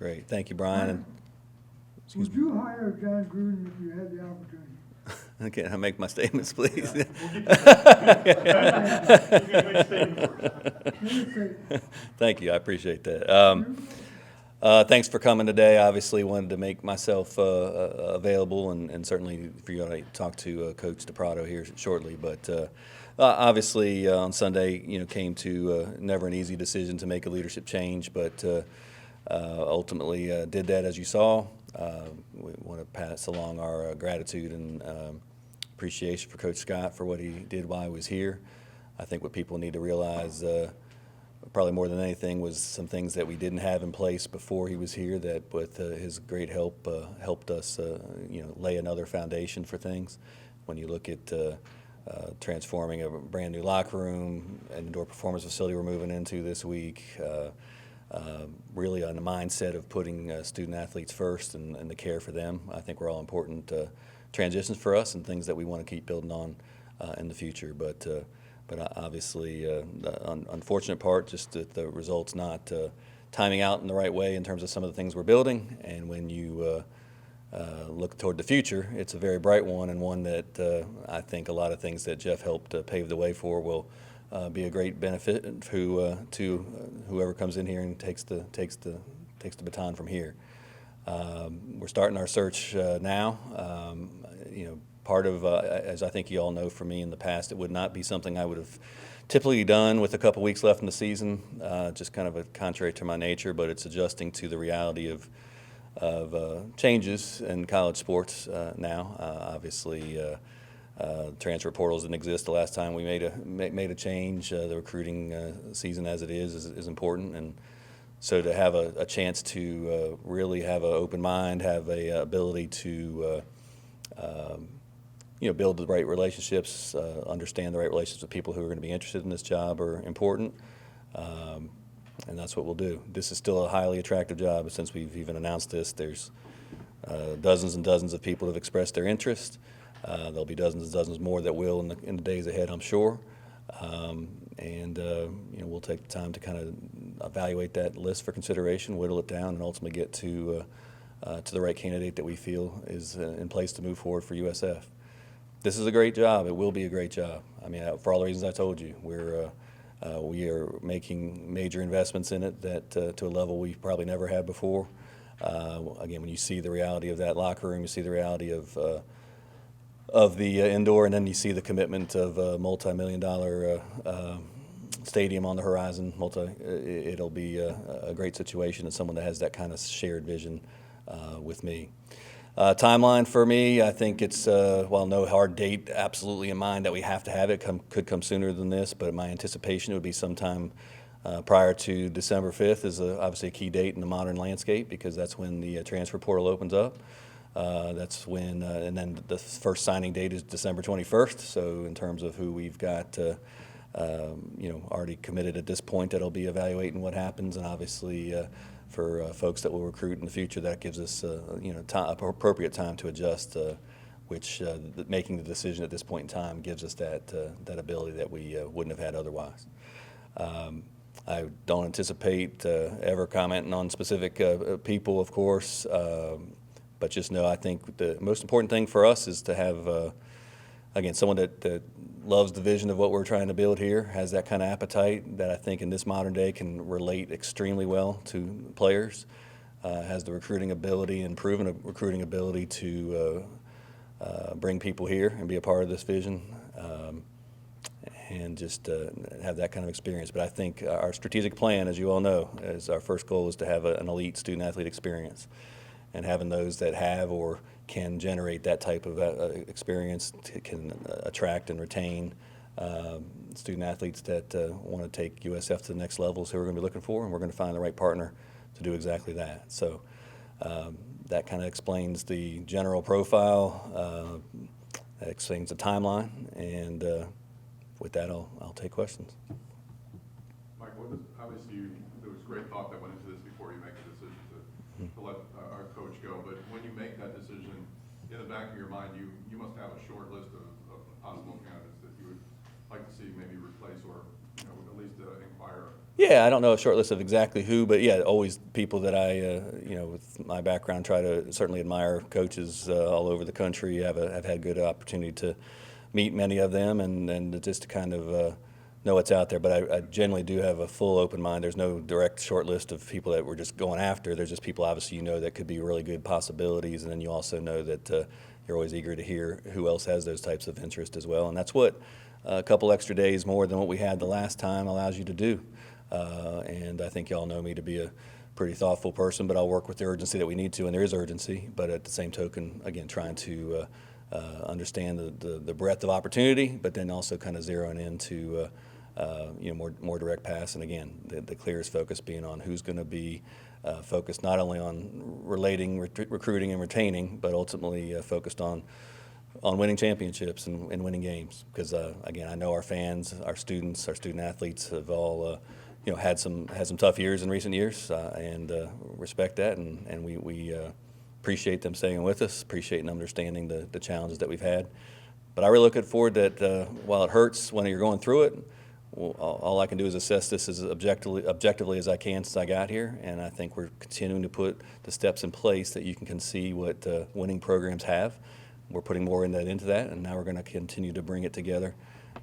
Great. Thank you, Brian. Excuse Would you hire John Gruden if you had the opportunity? me. Can I make my statements, please? Yeah, we'll get to that. You're gonna make a statement first. Thank you. I appreciate that. Thanks for coming today. Obviously, wanted to make myself available, and certainly for you to talk to Coach DePrato here shortly. But obviously, on Sunday, came to never an easy decision to make a leadership change, but ultimately did that, as you saw. We want to pass along our gratitude and appreciation for Coach Scott for what he did while he was here. I think what people need to realize, probably more than anything, was some things that we didn't have in place before he was here that, with his great help, helped us lay another foundation for things. When you look at transforming a brand new locker room, an indoor performance facility we're moving into this week, really on the mindset of putting student athletes first and the care for them. I think we're all important transitions for us and things that we want to keep building on in the future. But obviously, the unfortunate part, just that the results not timing out in the right way in terms of some of the things we're building. And when you look toward the future, it's a very bright one, and one that I think a lot of things that Jeff helped pave the way for will be a great benefit to whoever comes in here and takes the baton from here. We're starting our search now. Part of, as I think you all know from me in the past, it would not be something I would have typically done with a couple weeks left in the season, just kind of a contrary to my nature, but it's adjusting to the reality of changes in college sports now. Obviously, transfer portals didn't exist the last time we made a change. The recruiting season as it is important, and so to have a chance to really have an open mind, have a ability to build the right relationships, understand the right relationships with people who are going to be interested in this job are important, and that's what we'll do. This is still a highly attractive job. Since we've even announced this, there's dozens and dozens of people who have expressed their interest. There'll be dozens and dozens more that will in the days ahead, I'm sure. We'll take the time to kind of evaluate that list for consideration, whittle it down, and ultimately get to the right candidate that we feel is in place to move forward for USF. This is a great job. It will be a great job. I mean, for all the reasons I told you, we are making major investments in it that to a level we've probably never had before. Again, when you see the reality of that locker room, you see the reality of the indoor, and then you see the commitment of a multi-million-dollar stadium on the horizon. It'll be a great situation, and someone that has that kind of shared vision with me. Timeline for me, I think it's, while no hard date absolutely in mind that we have to have it, could come sooner than this, but my anticipation would be sometime prior to December 5th is obviously a key date in the modern landscape, because that's when the transfer portal opens up. That's when, and then the first signing date is December 21st. So in terms of who we've got, already committed at this point, that'll be evaluating what happens, and obviously for folks that will recruit in the future, that gives us, appropriate time to adjust. Which making the decision at this point in time gives us that ability that we wouldn't have had otherwise. I don't anticipate ever commenting on specific people, of course. But just know, I think the most important thing for us is to have, again, someone that loves the vision of what we're trying to build here, has that kind of appetite that I think in this modern day can relate extremely well to players, has the recruiting ability and proven recruiting ability to bring people here and be a part of this vision, and just have that kind of experience. But I think our strategic plan, as you all know, is our first goal is to have an elite student-athlete experience. And having those that have or can generate that type of experience can attract and retain student athletes that want to take USF to the next levels, who we're going to be looking for, and we're going to find the right partner to do exactly that. So that kind of explains the general profile, that explains the timeline, and with that, I'll take questions. Mike, obviously there was great thought that went into this before you make the decision to let our coach go, but when you make that decision, in the back of your mind, you must have a short list of possible candidates that you would like to see maybe replace or at least inquire? Yeah, I don't know a short list of exactly who, but yeah, always people that I, with my background, try to certainly admire coaches all over the country. I've had good opportunity to meet many of them and just to kind of know what's out there. But I generally do have a full open mind. There's no direct short list of people that we're just going after. There's just people obviously that could be really good possibilities, and then you also know that you're always eager to hear who else has those types of interest as well. And that's what a couple extra days more than what we had the last time allows you to do. And I think y'all know me to be a pretty thoughtful person, but I'll work with the urgency that we need to, and there is urgency. But at the same token, again, trying to understand the breadth of opportunity, but then also kind of zeroing into more direct paths. And again, the clearest focus being on who's going to be focused not only on recruiting and retaining, but ultimately focused on winning championships and winning games. Because again, I know our fans, our students, our student athletes have all had some tough years in recent years, and respect that, and we appreciate them staying with us, appreciate and understanding the challenges that we've had. But I really look forward that while it hurts when you're going through it, all I can do is assess this as objectively as I can since I got here, and I think we're continuing to put the steps in place that you can see what winning programs have. We're putting more into that, and now we're going to continue to bring it together,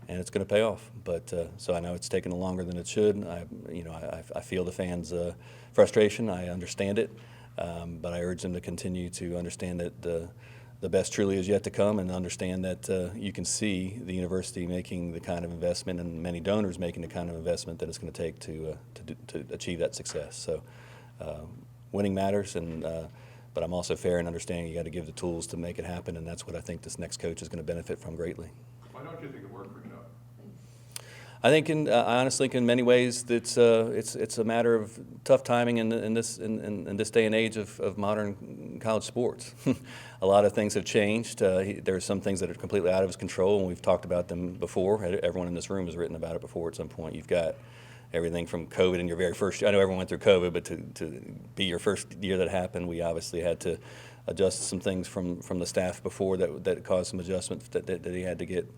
and it's going to pay off. But so I know it's taken longer than it should. I feel the fans' frustration. I understand it, but I urge them to continue to understand that the best truly is yet to come, and understand that you can see the university making the kind of investment, and many donors making the kind of investment that it's going to take to achieve that success. So winning matters, but I'm also fair in understanding you got to give the tools to make it happen, and that's what I think this next coach is going to benefit from greatly. Why don't you think it worked for Jeff? I think, I honestly think, in many ways, it's a matter of tough timing in this day and age of modern college sports. A lot of things have changed. There are some things that are completely out of his control, and we've talked about them before. Everyone in this room has written about it before at some point. You've got everything from COVID in your very first year. I know everyone went through COVID, but to be your first year that happened, we obviously had to adjust some things from the staff before that caused some adjustments that he had to get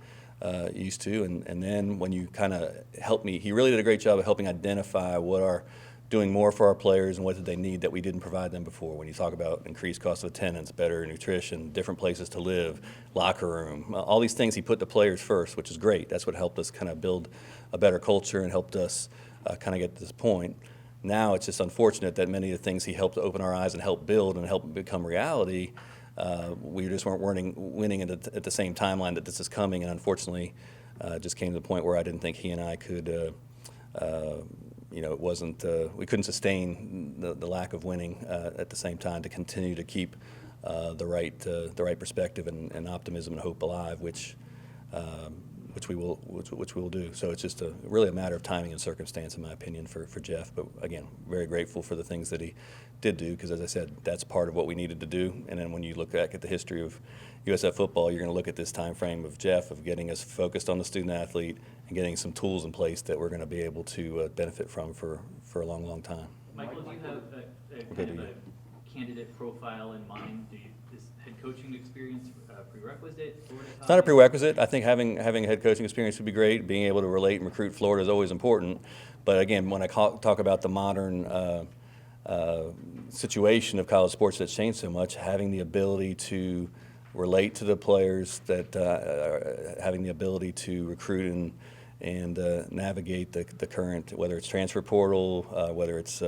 used to. And then when you kind of helped me, he really did a great job of helping identify what are doing more for our players and what did they need that we didn't provide them before. When you talk about increased cost of attendance, better nutrition, different places to live, locker room, all these things, he put the players first, which is great. That's what helped us kind of build a better culture and helped us kind of get to this point. Now it's just unfortunate that many of the things he helped open our eyes and help build and help become reality, we just weren't winning at the same timeline that this is coming, and unfortunately it just came to the point where I didn't think he and I could it wasn't we couldn't sustain the lack of winning at the same time to continue to keep the right perspective and optimism and hope alive, which we will do. So it's just really a matter of timing and circumstance, in my opinion, for Jeff. But again, very grateful for the things that he did do, because as I said, that's part of what we needed to do. And then when you look back at the history of USF football, you're going to look at this time frame of Jeff of getting us focused on the student athlete and getting some tools in place that we're going to be able to benefit from for a long, long time. Michael, do you have a kind of a candidate profile in mind? Is head coaching experience prerequisite? It's not a prerequisite. I think having a head coaching experience would be great. Being able to relate and recruit Florida is always important. But again, when I talk about the modern situation of college sports that's changed so much, having the ability to relate to the players, that having the ability to recruit and navigate the current, whether it's transfer portal, whether it's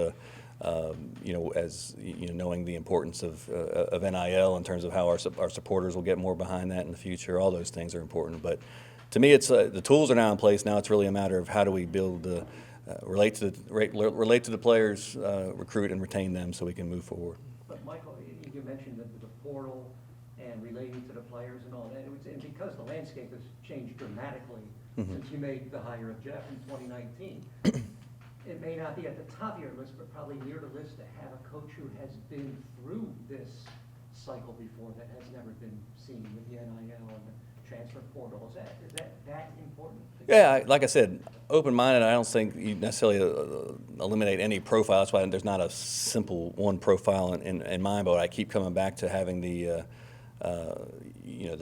knowing the importance of NIL in terms of how our supporters will get more behind that in the future. All those things are important. But to me, it's the tools are now in place. Now it's really a matter of how do we build, relate to the players, recruit and retain them, so we can move forward. But Michael, you mentioned the portal and relating to the players and all that. And because the landscape has changed dramatically since you made the hire of Jeff in 2019. It may not be at the top of your list, but probably near the list to have a coach who has been through this cycle before that has never been seen with the NIL and the transfer portal. Is that important? Yeah, like I said, open-minded. I don't think you necessarily eliminate any profile. That's why there's not a simple one profile in mind. But I keep coming back to having the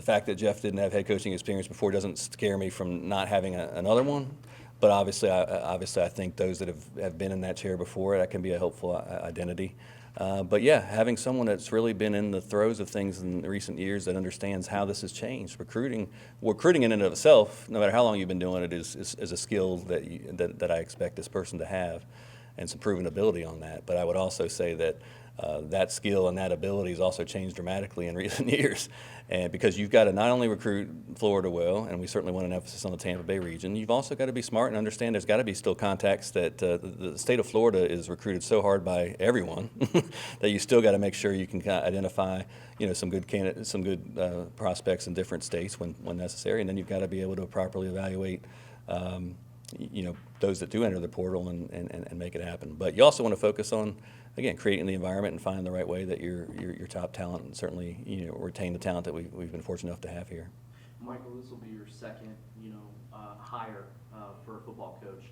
fact that Jeff didn't have head coaching experience before doesn't scare me from not having another one. But obviously, I think those that have been in that chair before, that can be a helpful identity. But yeah, having someone that's really been in the throes of things in recent years that understands how this has changed. Recruiting in and of itself, no matter how long you've been doing it, is a skill that I expect this person to have, and some proven ability on that. But I would also say that that skill and that ability has also changed dramatically in recent years. And because you've got to not only recruit Florida well, and we certainly want an emphasis on the Tampa Bay region, you've also got to be smart and understand there's got to be still contacts that the state of Florida is recruited so hard by everyone that you still got to make sure you can kind of identify, some good candidates, some good prospects in different states when necessary, and then you've got to be able to properly evaluate those that do enter the portal and make it happen. But you also want to focus on, again, creating the environment and finding the right way that your top talent, and certainly retain the talent that we've been fortunate enough to have here. Michael, this will be your second, hire for a football coach.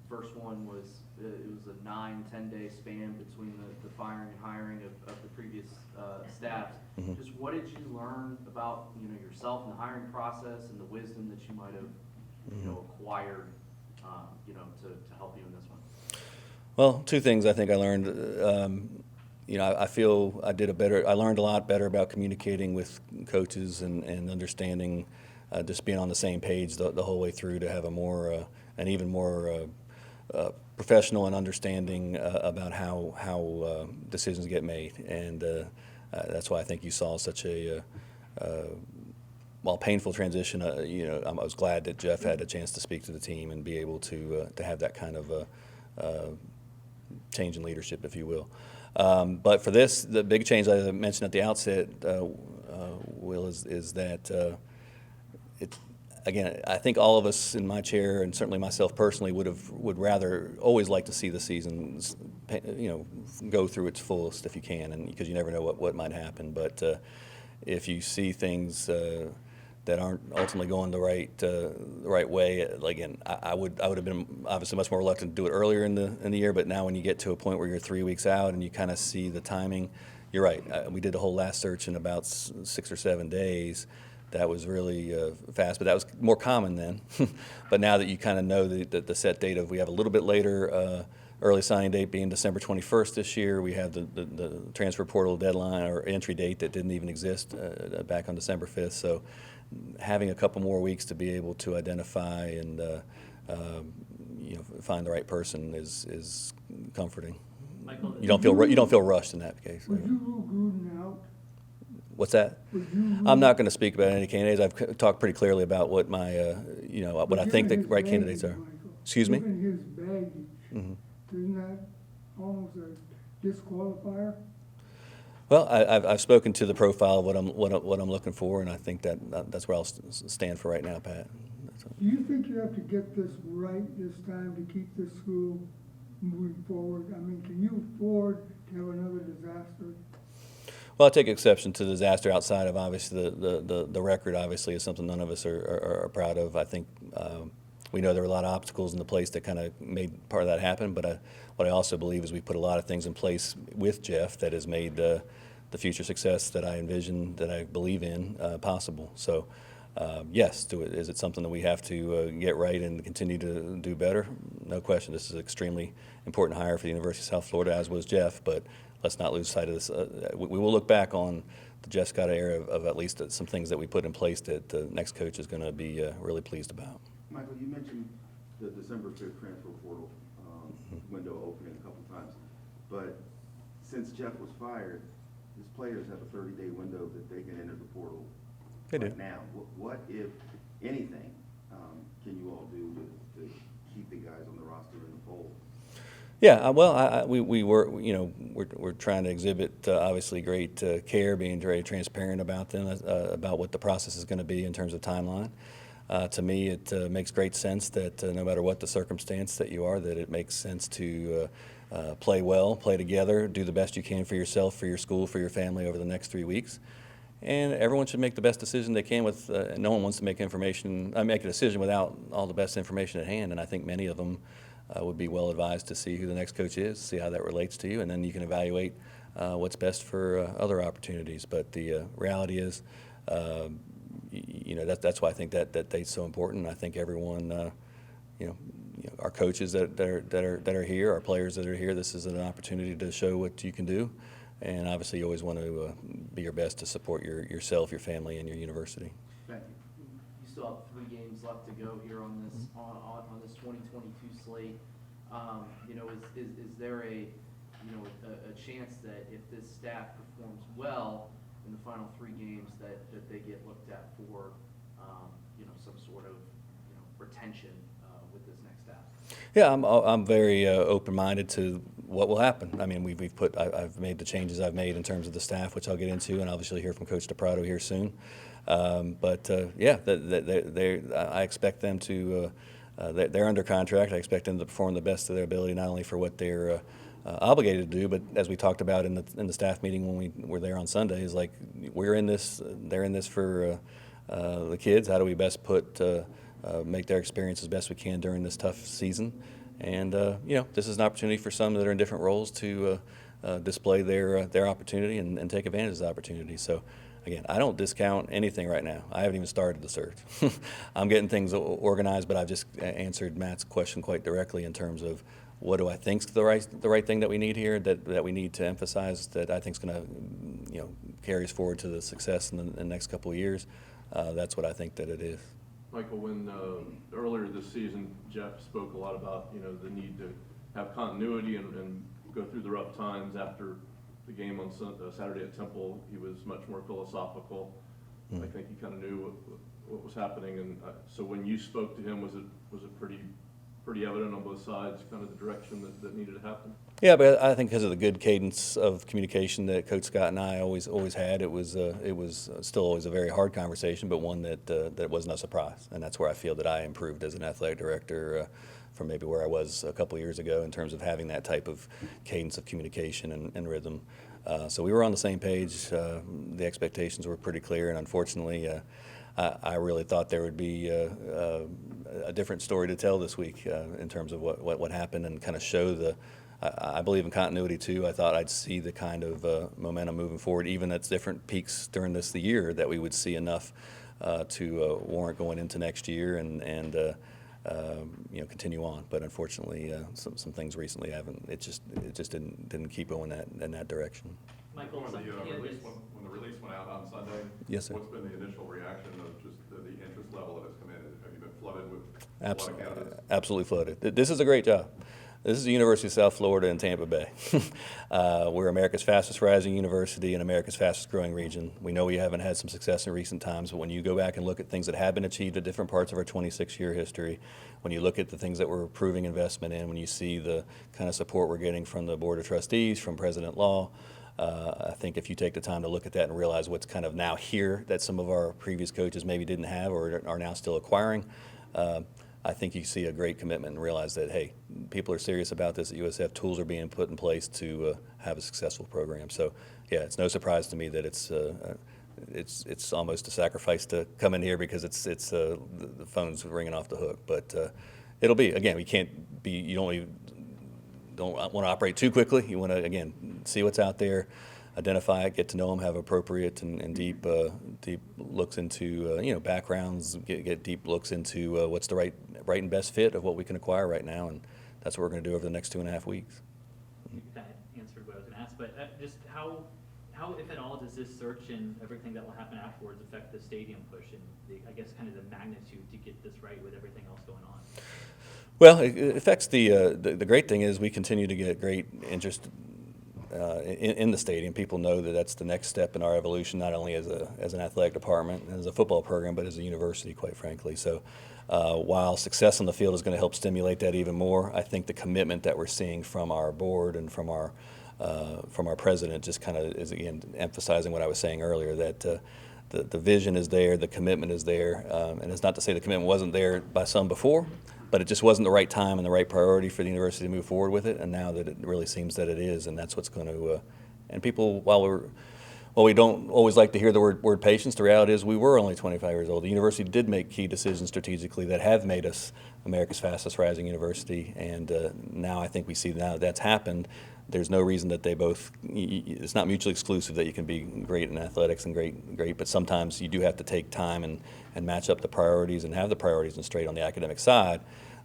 First one was it was a 9-10 day span between the firing and hiring of the previous staffs. Just what did you learn about yourself and the hiring process and the wisdom that you might have acquired to help you in this one? Well, two things I think I learned. I feel I learned a lot better about communicating with coaches and understanding, just being on the same page the whole way through to have an even more professional and understanding about how decisions get made. And that's why I think you saw such a while painful transition. I was glad that Jeff had a chance to speak to the team and be able to have that kind of change in leadership, if you will. But for this, the big change I mentioned at the outset, Will, is that again, I think all of us in my chair, and certainly myself personally, would rather always like to see the season, go through its fullest if you can, and because you never know what might happen. But if you see things that aren't ultimately going the right way, again, I would have been obviously much more reluctant to do it earlier in the year. But now when you get to a point where you're 3 weeks out and you kind of see the timing, you're right. We did the whole last search in about 6 or 7 days. That was really fast, but that was more common then. But now that you kind of know the set date of, we have a little bit later early signing date being December 21st this year. We have the transfer portal deadline or entry date that didn't even exist back on December 5th. So having a couple more weeks to be able to identify and find the right person is comforting. Michael, You don't feel rushed in that case. Would you rule Gruden out? What's that? Would you I'm rule- not going to speak about any candidates. I've talked pretty clearly about what my what I think the Given his right candidates are. baggage, Michael, Excuse me? Given his baggage, isn't that almost a disqualifier? Well, I've spoken to the profile of what I'm looking for, and I think that's where I'll stand for right now, Pat. Do you think you have to get this right this time to keep this school moving forward? I mean, can you afford to have another disaster? Well, I take exception to disaster outside of obviously the record. Obviously, is something none of us are proud of. I think we know there were a lot of obstacles in the place that kind of made part of that happen. But what I also believe is we put a lot of things in place with Jeff that has made the future success that I envision, that I believe in, possible. So, yes, is it something that we have to get right and continue to do better? No question. This is an extremely important hire for the University of South Florida, as was Jeff. But let's not lose sight of this. We will look back on the Jeff Scott era of at least some things that we put in place that the next coach is going to be really pleased about. Michael, you mentioned the December 5th transfer portal window opening a couple times, but since Jeff was fired, his players have a 30-day window that they can enter the portal. They do. Right now, what if anything can you all do to keep the guys on the roster in the fold? Yeah, well, we're trying to exhibit obviously great care, being very transparent about them, about what the process is going to be in terms of timeline. To me, it makes great sense that no matter what the circumstance that you are, that it makes sense to play well, play together, do the best you can for yourself, for your school, for your family over the next 3 weeks. And everyone should make the best decision they can with, no one wants to make a decision without all the best information at hand. And I think many of them would be well advised to see who the next coach is, see how that relates to you, and then you can evaluate what's best for other opportunities. But the reality is, that's why I think that date's so important. I think everyone, our coaches that are here, our players that are here. This is an opportunity to show what you can do, and obviously you always want to be your best to support yourself, your family, and your university. Thank you. You still have 3 games left to go here on this, on this 2022 slate. You know, is there a chance that if this staff performs well in the final 3 games that they get looked at for, some sort of, retention with this next staff? Yeah, I'm very open-minded to what will happen. I mean, I've made the changes I've made in terms of the staff, which I'll get into, and obviously hear from Coach DePrado here soon. Yeah, I expect them to. They're under contract. I expect them to perform the best of their ability, not only for what they're obligated to do, but as we talked about in the staff meeting when we were there on Sunday, is like they're in this for the kids. How do we best make their experience as best we can during this tough season? And this is an opportunity for some that are in different roles to display their opportunity and take advantage of the opportunity. So. Again, I don't discount anything right now. I haven't even started the search. I'm getting things organized, but I've just answered Matt's question quite directly in terms of what do I think's the right thing that we need here, that we need to emphasize, that I think is going to carry us forward to the success in the next couple of years. That's what I think that it is. Michael, when earlier this season, Jeff spoke a lot about the need to have continuity and go through the rough times after the game on Saturday at Temple. He was much more philosophical. I think he kind of knew what was happening, and so when you spoke to him, was it pretty evident on both sides, kind of the direction that needed to happen? Yeah, but I think because of the good cadence of communication that Coach Scott and I always had, it was still always a very hard conversation, but one that wasn't a surprise, and that's where I feel that I improved as an athletic director from maybe where I was a couple of years ago in terms of having that type of cadence of communication and rhythm. So we were on the same page. The expectations were pretty clear, and unfortunately, I really thought there would be a different story to tell this week in terms of what happened and kind of show I believe in continuity too. I thought I'd see the kind of momentum moving forward, even at different peaks during the year, that we would see enough to warrant going into next year and continue on. But unfortunately, some things recently haven't. It just didn't keep going in that direction. Michael, When the release went out on Sunday, Yes, sir. what's been the initial reaction of just the interest level that has come in? Have you been flooded with a lot of candidates? Absolutely flooded. This is a great job. This is the University of South Florida in Tampa Bay. We're America's fastest rising university and America's fastest growing region. We know we haven't had some success in recent times, but when you go back and look at things that have been achieved at different parts of our 26-year history, when you look at the things that we're approving investment in, when you see the kind of support we're getting from the Board of Trustees, from President Law, I think if you take the time to look at that and realize what's kind of now here that some of our previous coaches maybe didn't have or are now still acquiring, I think you see a great commitment and realize that, hey, people are serious about this at USF. Tools are being put in place to have a successful program. So, yeah, it's no surprise to me that it's almost a sacrifice to come in here because the phone's ringing off the hook. But it'll be, again, you don't want to operate too quickly. You want to, again, see what's out there, identify it, get to know them, have appropriate and deep looks into backgrounds, get deep looks into what's the right and best fit of what we can acquire right now, and that's what we're going to do over the next 2.5 weeks. You kind of answered what I was going to ask, but just how, if at all, does this search and everything that will happen afterwards affect the stadium push and I guess kind of the magnitude to get this right with everything else going on? Well, it affects the great thing is we continue to get great interest in the stadium. People know that that's the next step in our evolution, not only as an athletic department and as a football program, but as a university, quite frankly. So while success on the field is going to help stimulate that even more, I think the commitment that we're seeing from our board and from our president just kind of is, again, emphasizing what I was saying earlier, that the vision is there, the commitment is there, and it's not to say the commitment wasn't there by some before, but it just wasn't the right time and the right priority for the university to move forward with it, and now that it really seems that it is, and that's what's going to, and people, while we don't always like to hear the word patience, the reality is we were only 25 years old. The university did make key decisions strategically that have made us America's fastest rising university, and now I think we see now that's happened. There's no reason that it's not mutually exclusive that you can be great in athletics and great, but sometimes you do have to take time and match up the priorities and have the priorities and straight on the academic side.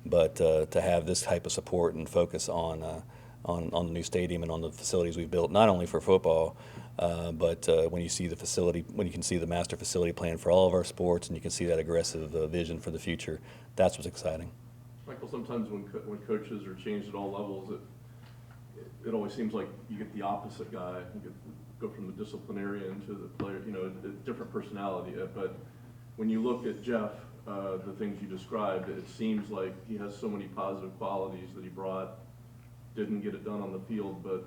But to have this type of support and focus on the new stadium and on the facilities we've built, not only for football, but when you see the facility, when you can see the master facility plan for all of our sports, and you can see that aggressive vision for the future, that's what's exciting. Michael, sometimes when coaches are changed at all levels, it always seems like you get the opposite guy. Go from the disciplinarian to the player, a different personality. But when you look at Jeff, the things you described, it seems like he has so many positive qualities that he brought. Didn't get it done on the field, but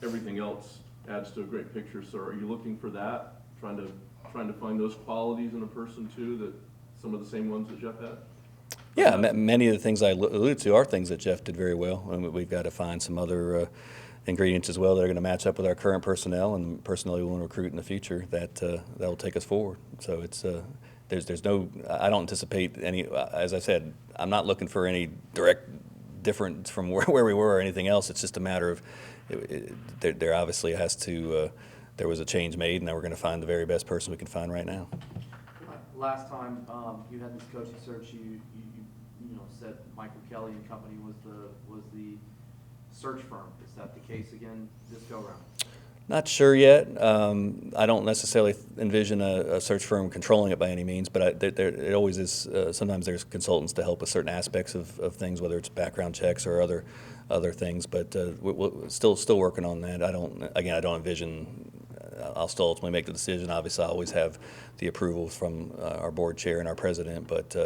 everything else adds to a great picture. So are you looking for that? Trying to find those qualities in a person too, that some of the same ones that Jeff had? Yeah, many of the things I alluded to are things that Jeff did very well, and we've got to find some other ingredients as well that are going to match up with our current personnel and personnel we want to recruit in the future that will take us forward. So it's there's no, I don't anticipate any. As I said, I'm not looking for any direct difference from where we were or anything else. It's just a matter of there obviously has to there was a change made, and now we're going to find the very best person we can find right now. Last time you had this coaching search, you said Michael Kelly and Company was the search firm. Is that the case again this go round? Not sure yet. I don't necessarily envision a search firm controlling it by any means, but it always is. Sometimes there's consultants to help with certain aspects of things, whether it's background checks or other things. But we're still working on that. I don't envision. I'll still ultimately make the decision. Obviously, I always have the approval from our board chair and our president, but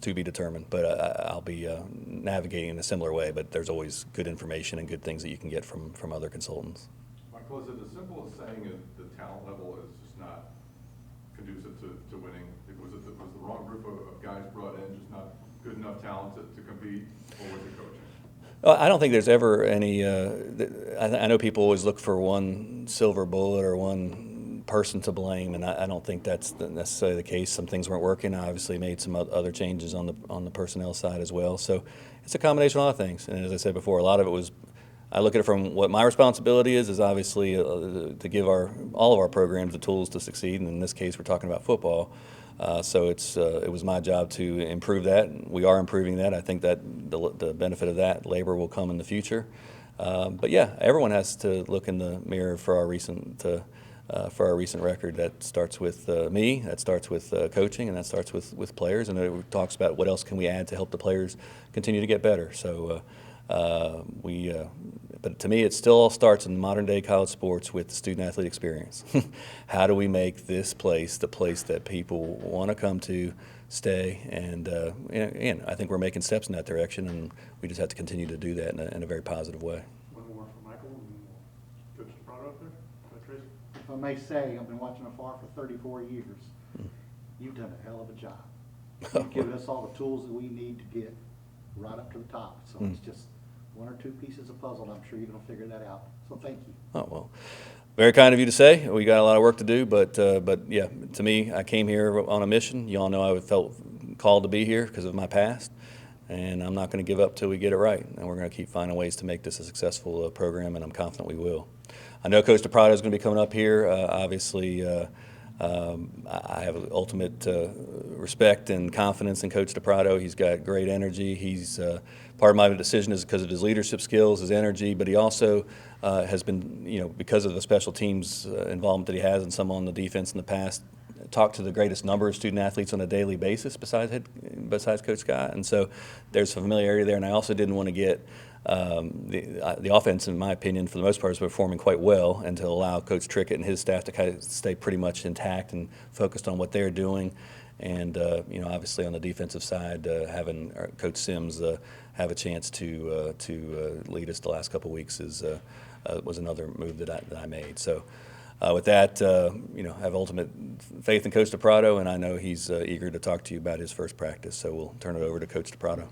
to be determined. But I'll be navigating in a similar way. But there's always good information and good things that you can get from other consultants. Michael, is it as simple as saying that the talent level is just not conducive to winning? Was the wrong group of guys brought in, just not good enough talent to compete, or was it coaching? I don't think there's ever any. I know people always look for one silver bullet or one person to blame, and I don't think that's necessarily the case. Some things weren't working. I obviously made some other changes on the personnel side as well. So it's a combination of a lot of things. And as I said before, a lot of it was. I look at it from what my responsibility is obviously to give all of our programs the tools to succeed. And in this case, we're talking about football. So it was my job to improve that. We are improving that. I think that the benefit of that labor will come in the future. But yeah, everyone has to look in the mirror for our recent record. That starts with me. That starts with coaching, and that starts with players. And it talks about what else can we add to help the players continue to get better. So but to me, it still all starts in modern day college sports with the student athlete experience. How do we make this place the place that people want to come to, stay, and I think we're making steps in that direction, and we just have to continue to do that in a very positive way. One more for Michael, and then we'll Coach Prado up there. Tracy? If I may say, I've been watching afar for 34 years. You've done a hell of a job. You've given us all the tools that we need to get right up to the top. So it's just one or two pieces of puzzle. I'm sure you're going to figure that out. So thank you. Oh, well, very kind of you to say. We got a lot of work to do, but yeah, to me, I came here on a mission. You all know I felt called to be here because of my past, and I'm not going to give up till we get it right. And we're going to keep finding ways to make this a successful program, and I'm confident we will. I know Coach DePrado is going to be coming up here. Obviously, I have ultimate respect and confidence in Coach DePrado. He's got great energy. He's part of my decision is because of his leadership skills, his energy, but he also has been, because of the special teams involvement that he has and some on the defense in the past, talked to the greatest number of student athletes on a daily basis besides Coach Scott. And so there's familiarity there. And I also didn't want to get the offense, in my opinion, for the most part, is performing quite well, and to allow Coach Trickett and his staff to kind of stay pretty much intact and focused on what they're doing. And obviously on the defensive side, having Coach Sims have a chance to lead us the last couple of weeks was another move that I made. So with that, I have ultimate faith in Coach DePrado, and I know he's eager to talk to you about his first practice. So we'll turn it over to Coach DePrado.